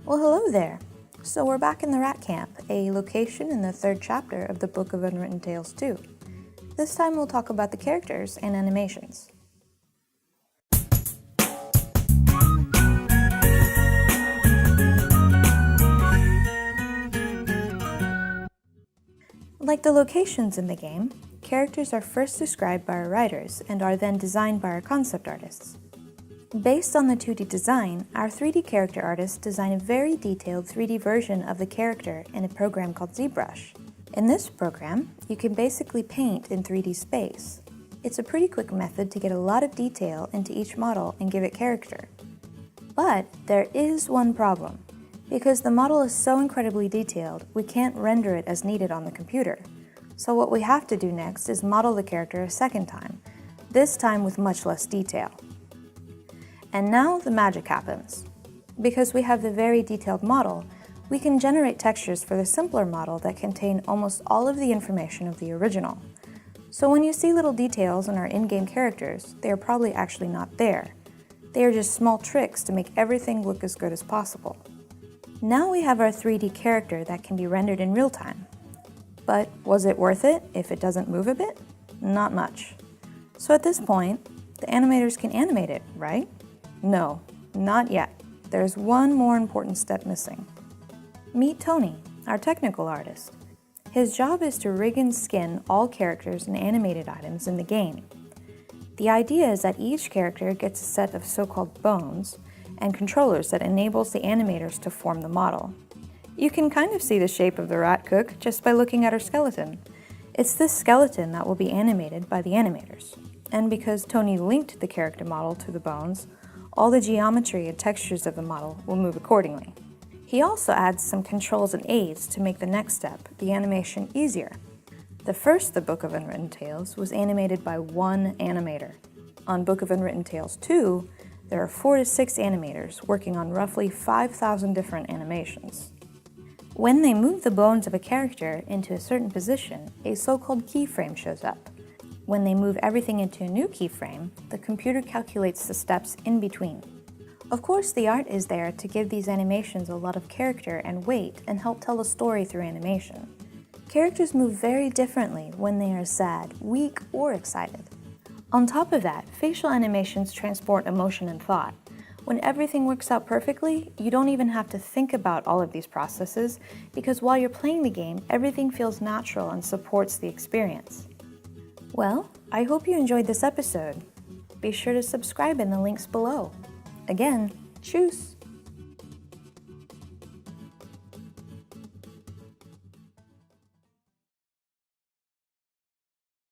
Well, hello there! So we're back in the Rat Camp, a location in the third chapter of the Book of Unwritten Tales 2. This time we'll talk about the characters and animations. Like the locations in the game, characters are first described by our writers and are then designed by our concept artists. Based on the 2D design, our 3D character artists design a very detailed 3D version of the character in a program called ZBrush. In this program, you can basically paint in 3D space. It's a pretty quick method to get a lot of detail into each model and give it character. But there is one problem. Because the model is so incredibly detailed, we can't render it as needed on the computer. So what we have to do next is model the character a second time, this time with much less detail. And now the magic happens. Because we have the very detailed model, we can generate textures for the simpler model that contain almost all of the information of the original. So when you see little details in our in-game characters, they are probably actually not there. They are just small tricks to make everything look as good as possible. Now we have our 3D character that can be rendered in real time. But was it worth it if it doesn't move a bit? Not much. So at this point, the animators can animate it, right? No, not yet. There's one more important step missing. Meet Tony, our technical artist. His job is to rig and skin all characters and animated items in the game. The idea is that each character gets a set of so-called bones and controllers that enables the animators to form the model. You can kind of see the shape of the rat cook just by looking at her skeleton. It's this skeleton that will be animated by the animators. And because Tony linked the character model to the bones, all the geometry and textures of the model will move accordingly. He also adds some controls and aids to make the next step, the animation, easier. The first The Book of Unwritten Tales was animated by one animator. On Book of Unwritten Tales 2, there are 4 to 6 animators working on roughly 5,000 different animations. When they move the bones of a character into a certain position, a so-called keyframe shows up. When they move everything into a new keyframe, the computer calculates the steps in between. Of course, the art is there to give these animations a lot of character and weight and help tell the story through animation. Characters move very differently when they are sad, weak, or excited. On top of that, facial animations transport emotion and thought. When everything works out perfectly, you don't even have to think about all of these processes because while you're playing the game, everything feels natural and supports the experience. Well, I hope you enjoyed this episode. Be sure to subscribe in the links below. Again, tschüss!